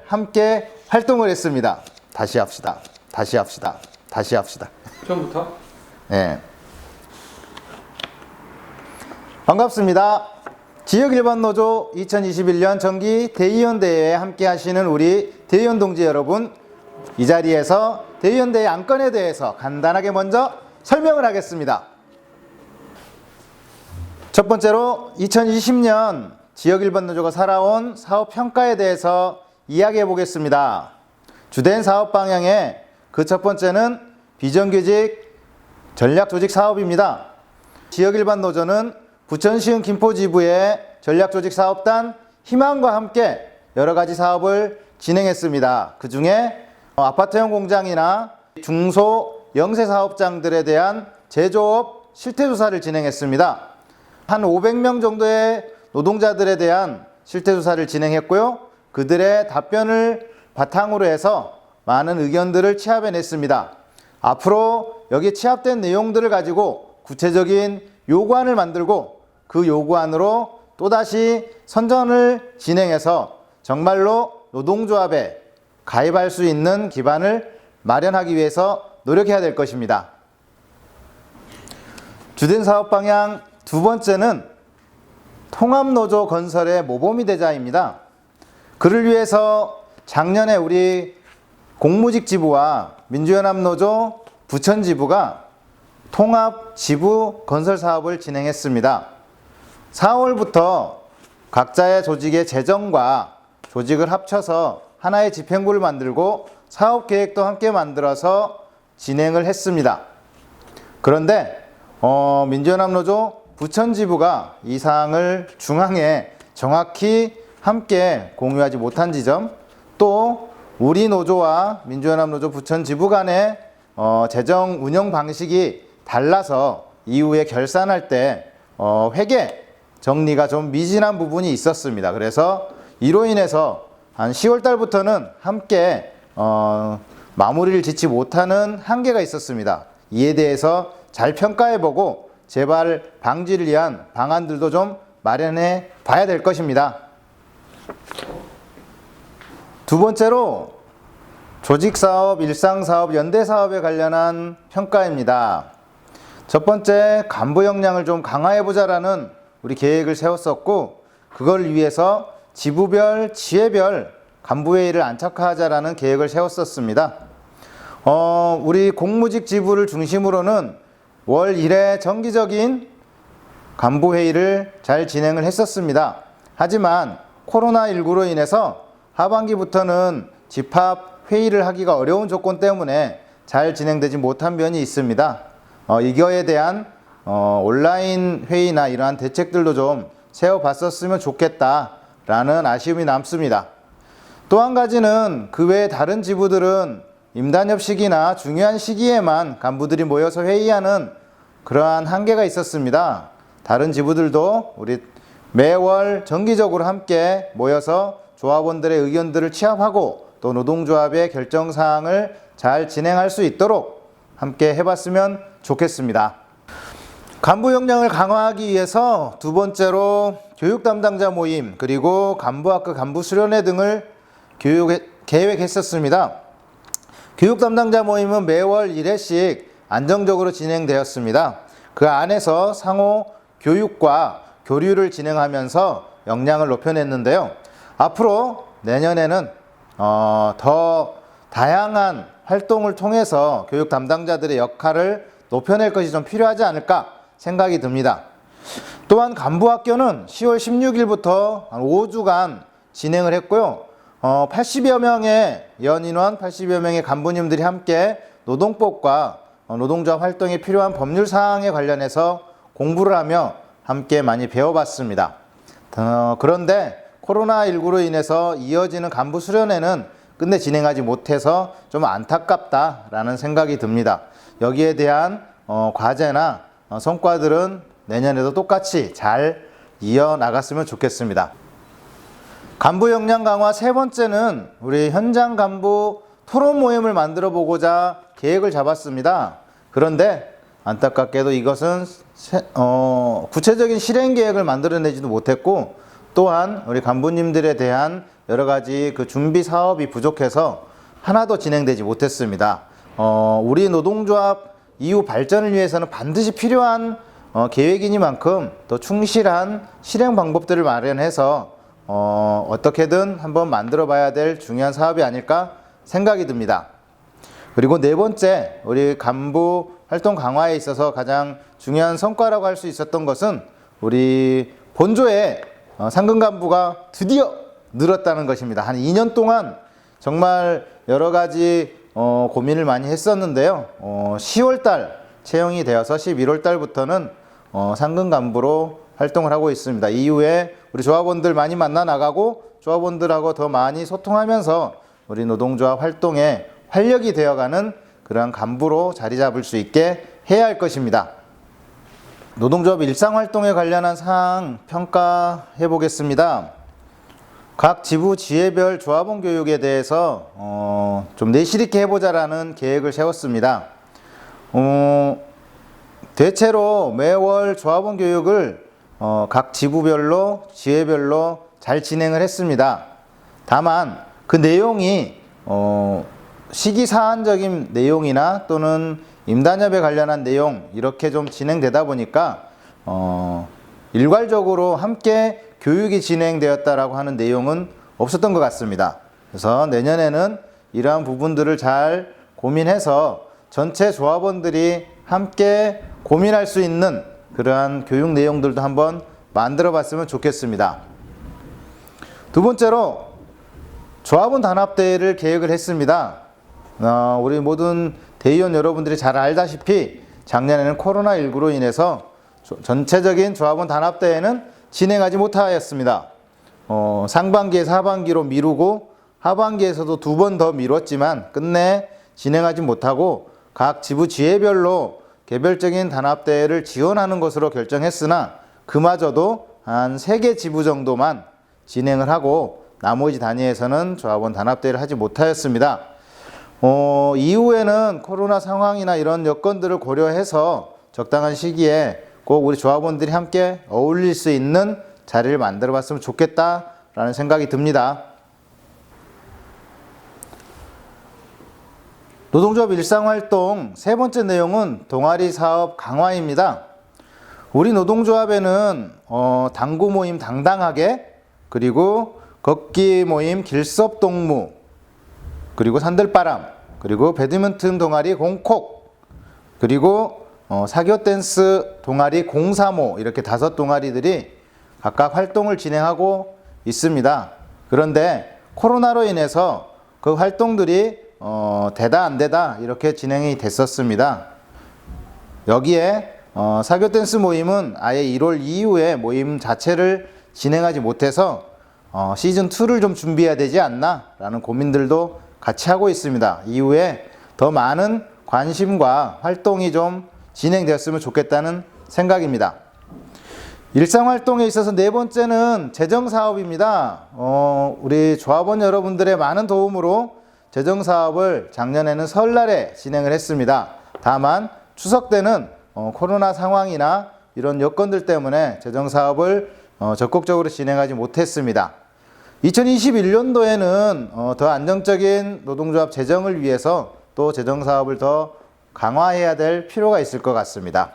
함께 활동을 했습니다. 다시 합시다. 다시 합시다. 다시 합시다. 처음부터? 네. 반갑습니다. 지역 일반 노조 2021년 정기 대의원 대회에 함께 하시는 우리 대의원 동지 여러분, 이 자리에서 대의원 대회 안건에 대해서 간단하게 먼저 설명을 하겠습니다. 첫 번째로 2020년 지역 일반 노조가 살아온 사업 평가에 대해서 이야기해 보겠습니다. 주된 사업 방향의 그 첫 번째는 비정규직 전략 조직 사업입니다. 지역 일반 노조는 부천시흥 김포지부의 전략 조직 사업단 희망과 함께 여러 가지 사업을 진행했습니다. 그 중에 아파트형 공장이나 중소 영세 사업장들에 대한 제조업 실태조사를 진행했습니다. 한 500명 정도의 노동자들에 대한 실태조사를 진행했고요. 그들의 답변을 바탕으로 해서 많은 의견들을 취합해냈습니다. 앞으로 여기 취합된 내용들을 가지고 구체적인 요구안을 만들고 그 요구안으로 또다시 선전을 진행해서 정말로 노동조합에 가입할 수 있는 기반을 마련하기 위해서 노력해야 될 것입니다. 주된 사업 방향 두 번째는 통합노조 건설의 모범이 되자입니다. 그를 위해서 작년에 우리 공무직지부와 민주연합노조 부천지부가 통합지부 건설 사업을 진행했습니다. 4월부터 각자의 조직의 재정과 조직을 합쳐서 하나의 집행부를 만들고 사업계획도 함께 만들어서 진행을 했습니다. 그런데 민주연합노조 부천지부가 이 사항을 중앙에 정확히 함께 공유하지 못한 지점, 또 우리 노조와 민주연합노조 부천지부 간의 재정 운영 방식이 달라서 이후에 결산할 때 회계 정리가 좀 미진한 부분이 있었습니다. 그래서 이로 인해서 한 10월 달부터는 함께 마무리를 짓지 못하는 한계가 있었습니다. 이에 대해서 잘 평가해보고 재발 방지를 위한 방안들도 좀 마련해 봐야 될 것입니다. 두 번째로 조직사업, 일상사업, 연대사업에 관련한 평가입니다. 첫 번째, 간부 역량을 좀 강화해보자라는 우리 계획을 세웠었고, 그걸 위해서 지부별, 지회별 간부회의를 안착화하자라는 계획을 세웠었습니다. 우리 공무직 지부를 중심으로는 월 1회 정기적인 간부회의를 잘 진행을 했었습니다. 하지만 코로나19로 인해서 하반기부터는 집합 회의를 하기가 어려운 조건 때문에 잘 진행되지 못한 면이 있습니다. 이거에 대한 온라인 회의나 이러한 대책들도 좀 세워봤었으면 좋겠다라는 아쉬움이 남습니다. 또 한 가지는 그 외에 다른 지부들은 임단협 시기나 중요한 시기에만 간부들이 모여서 회의하는 그러한 한계가 있었습니다. 다른 지부들도 우리 매월 정기적으로 함께 모여서 조합원들의 의견들을 취합하고 또 노동조합의 결정사항을 잘 진행할 수 있도록 함께 해봤으면 좋겠습니다. 간부 역량을 강화하기 위해서 두 번째로 교육 담당자 모임 그리고 간부학교 간부 수련회 등을 계획했었습니다. 교육 담당자 모임은 매월 1회씩 안정적으로 진행되었습니다. 그 안에서 상호 교육과 교류를 진행하면서 역량을 높여냈는데요. 앞으로 내년에는 더 다양한 활동을 통해서 교육 담당자들의 역할을 높여낼 것이 좀 필요하지 않을까 생각이 듭니다. 또한 간부학교는 10월 16일부터 한 5주간 진행을 했고요. 80여 명의 연인원, 80여 명의 간부님들이 함께 노동법과 노동조합 활동에 필요한 법률 사항에 관련해서 공부를 하며 함께 많이 배워봤습니다. 그런데 코로나19로 인해서 이어지는 간부 수련회는 끝내 진행하지 못해서 좀 안타깝다라는 생각이 듭니다. 여기에 대한 과제나 성과들은 내년에도 똑같이 잘 이어나갔으면 좋겠습니다. 간부 역량 강화 세 번째는 우리 현장 간부 토론 모임을 만들어 보고자 계획을 잡았습니다. 그런데 안타깝게도 이것은 구체적인 실행 계획을 만들어내지도 못했고, 또한 우리 간부님들에 대한 여러 가지 그 준비 사업이 부족해서 하나도 진행되지 못했습니다. 우리 노동조합 이후 발전을 위해서는 반드시 필요한 계획이니만큼 더 충실한 실행 방법들을 마련해서 어떻게든 한번 만들어 봐야 될 중요한 사업이 아닐까 생각이 듭니다. 그리고 네 번째, 우리 간부 활동 강화에 있어서 가장 중요한 성과라고 할 수 있었던 것은 우리 본조의 상근 간부가 드디어 늘었다는 것입니다. 한 2년 동안 정말 여러 가지 고민을 많이 했었는데요. 10월 달 채용이 되어서 11월 달부터는 상근 간부로 활동을 하고 있습니다. 이후에 우리 조합원들 많이 만나 나가고 조합원들하고 더 많이 소통하면서 우리 노동조합 활동에 활력이 되어가는 그러한 간부로 자리 잡을 수 있게 해야 할 것입니다. 노동조합 일상활동에 관련한 사항 평가해 보겠습니다. 각 지부 지회별 조합원 교육에 대해서 좀 내실 있게 해보자라는 계획을 세웠습니다. 대체로 매월 조합원 교육을 각 지부별로 지회별로 잘 진행을 했습니다. 다만 그 내용이 시기사안적인 내용이나 또는 임단협에 관련한 내용 이렇게 좀 진행되다 보니까 일괄적으로 함께 교육이 진행되었다라고 하는 내용은 없었던 것 같습니다. 그래서 내년에는 이러한 부분들을 잘 고민해서 전체 조합원들이 함께 고민할 수 있는 그러한 교육 내용들도 한번 만들어 봤으면 좋겠습니다. 두 번째로 조합원 단합대회를 계획을 했습니다. 우리 모든 대의원 여러분들이 잘 알다시피 작년에는 코로나19로 인해서 전체적인 조합원 단합대회는 진행하지 못하였습니다. 상반기에서 하반기로 미루고 하반기에서도 2번 더 미뤘지만 끝내 진행하지 못하고 각 지부 지회별로 개별적인 단합대회를 지원하는 것으로 결정했으나 그마저도 한 3개 지부 정도만 진행을 하고 나머지 단위에서는 조합원 단합대회를 하지 못하였습니다. 이후에는 코로나 상황이나 이런 여건들을 고려해서 적당한 시기에 꼭 우리 조합원들이 함께 어울릴 수 있는 자리를 만들어 봤으면 좋겠다라는 생각이 듭니다. 노동조합 일상활동 세 번째 내용은 동아리 사업 강화입니다. 우리 노동조합에는 당구 모임 당당하게, 그리고 걷기 모임 길섭동무, 그리고 산들바람, 그리고 배드민턴 동아리 공콕, 그리고 사교 댄스 동아리 035 이렇게 5 동아리들이 각각 활동을 진행하고 있습니다. 그런데 코로나로 인해서 그 활동들이 되다 안 되다 이렇게 진행이 됐었습니다. 여기에 사교 댄스 모임은 아예 1월 이후에 모임 자체를 진행하지 못해서 시즌2를 좀 준비해야 되지 않나 라는 고민들도 같이 하고 있습니다. 이후에 더 많은 관심과 활동이 좀 진행되었으면 좋겠다는 생각입니다. 일상활동에 있어서 네 번째는 재정사업입니다. 우리 조합원 여러분들의 많은 도움으로 재정사업을 작년에는 설날에 진행을 했습니다. 다만 추석 때는 코로나 상황이나 이런 여건들 때문에 재정사업을 적극적으로 진행하지 못했습니다. 2021년도에는 더 안정적인 노동조합 재정을 위해서 또 재정사업을 더 강화해야 될 필요가 있을 것 같습니다.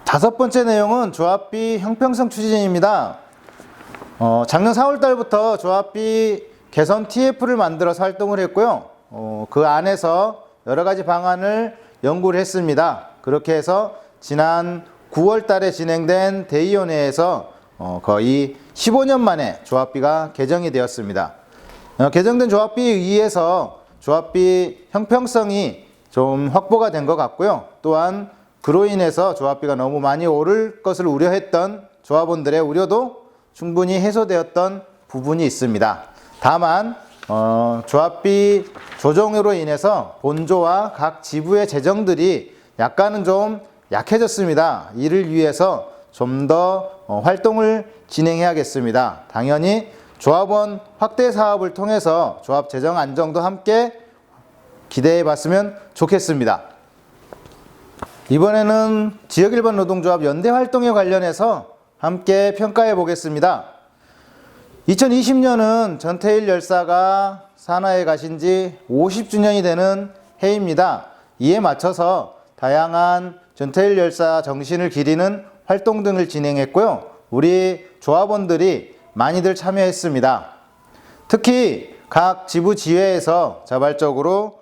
5번째 내용은 조합비 형평성 추진입니다. 작년 4월 달부터 조합비 개선 TF를 만들어서 활동을 했고요. 그 안에서 여러 가지 방안을 연구를 했습니다. 그렇게 해서 지난 9월 달에 진행된 대의원회에서 거의 15년 만에 조합비가 개정이 되었습니다. 개정된 조합비에 의해서 조합비 형평성이 좀 확보가 된 것 같고요. 또한 그로 인해서 조합비가 너무 많이 오를 것을 우려했던 조합원들의 우려도 충분히 해소되었던 부분이 있습니다. 다만 조합비 조정으로 인해서 본조와 각 지부의 재정들이 약간은 좀 약해졌습니다. 이를 위해서 좀 더 활동을 진행해야겠습니다. 당연히 조합원 확대 사업을 통해서 조합 재정 안정도 함께 기대해 봤으면 좋겠습니다. 이번에는 지역 일반 노동조합 연대 활동에 관련해서 함께 평가해 보겠습니다. 2020년은 전태일 열사가 산하에 가신 지 50주년이 되는 해입니다. 이에 맞춰서 다양한 전태일 열사 정신을 기리는 활동 등을 진행했고요. 우리 조합원들이 많이들 참여했습니다. 특히 각 지부 지회에서 자발적으로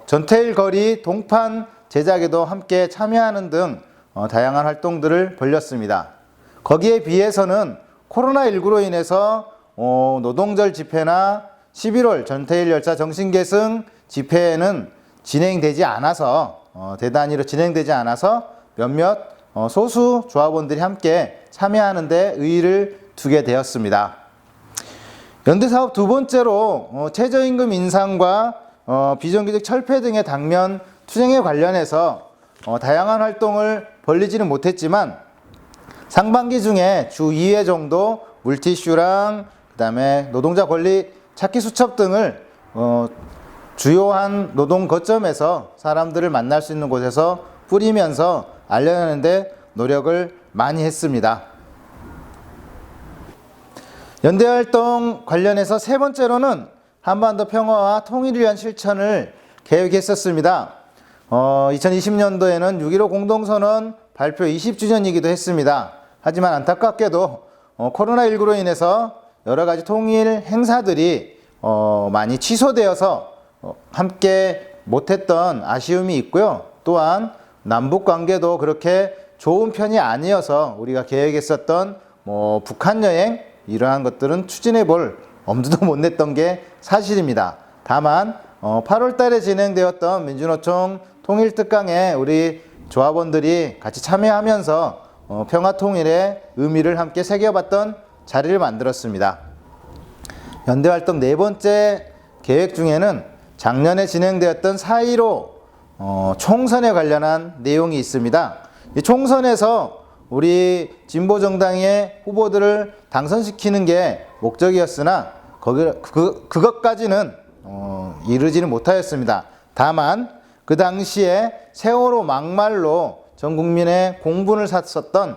전태일 거리 동판 제작에도 함께 참여하는 등 다양한 활동들을 벌였습니다. 거기에 비해서는 코로나19로 인해서 노동절 집회나 11월 전태일 열사 정신계승 집회는 진행되지 않아서 대단위로 진행되지 않아서 몇몇 소수 조합원들이 함께 참여하는 데 의의를 두게 되었습니다. 연대사업 두 번째로 최저임금 인상과 비정규직 철폐 등의 당면 투쟁에 관련해서 다양한 활동을 벌리지는 못했지만 상반기 중에 주 2회 정도 물티슈랑 그다음에 노동자 권리 찾기 수첩 등을 주요한 노동 거점에서 사람들을 만날 수 있는 곳에서 뿌리면서 알려내는데 노력을 많이 했습니다. 연대활동 관련해서 세 번째로는 한반도 평화와 통일을 위한 실천을 계획했었습니다. 2020년도에는 6.15 공동선언 발표 20주년이기도 했습니다. 하지만 안타깝게도 코로나19로 인해서 여러 가지 통일 행사들이 많이 취소되어서 함께 못했던 아쉬움이 있고요. 또한 남북 관계도 그렇게 좋은 편이 아니어서 우리가 계획했었던 북한 여행 이러한 것들은 추진해 볼 엄두도 못 냈던 게 사실입니다. 다만 8월 달에 진행되었던 민주노총 통일특강에 우리 조합원들이 같이 참여하면서 평화통일의 의미를 함께 새겨봤던 자리를 만들었습니다. 연대활동 네 번째 계획 중에는 작년에 진행되었던 4.15 총선에 관련한 내용이 있습니다. 이 총선에서 우리 진보정당의 후보들을 당선시키는 게 목적이었으나 그것까지는 이르지는 못하였습니다. 다만 그 당시에 세월호 막말로 전 국민의 공분을 샀었던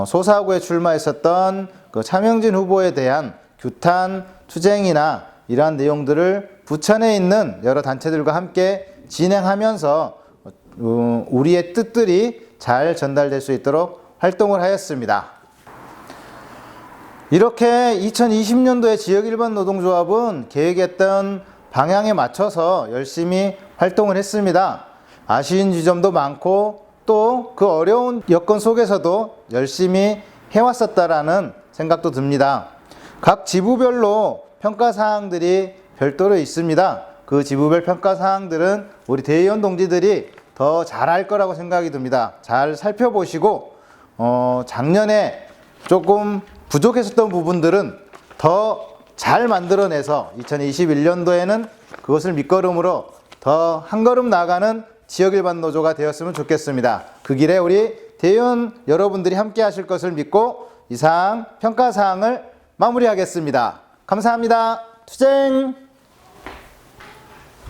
소사구에 출마했었던 그 차명진 후보에 대한 규탄 투쟁이나 이러한 내용들을 부천에 있는 여러 단체들과 함께 진행하면서 우리의 뜻들이 잘 전달될 수 있도록 활동을 하였습니다. 이렇게 2020년도에 지역 일반 노동조합은 계획했던 방향에 맞춰서 열심히 활동을 했습니다. 아쉬운 지점도 많고 또 그 어려운 여건 속에서도 열심히 해왔었다라는 생각도 듭니다. 각 지부별로 평가사항들이 별도로 있습니다. 그 지부별 평가사항들은 우리 대의원 동지들이 더 잘할 거라고 생각이 듭니다. 잘 살펴보시고 작년에 조금 부족했었던 부분들은 더 잘 만들어내서 2021년도에는 그것을 밑거름으로 더 한 걸음 나아가는 지역일반 노조가 되었으면 좋겠습니다. 그 길에 우리 대의원 여러분들이 함께 하실 것을 믿고 이상 평가사항을 마무리하겠습니다. 감사합니다. 투쟁!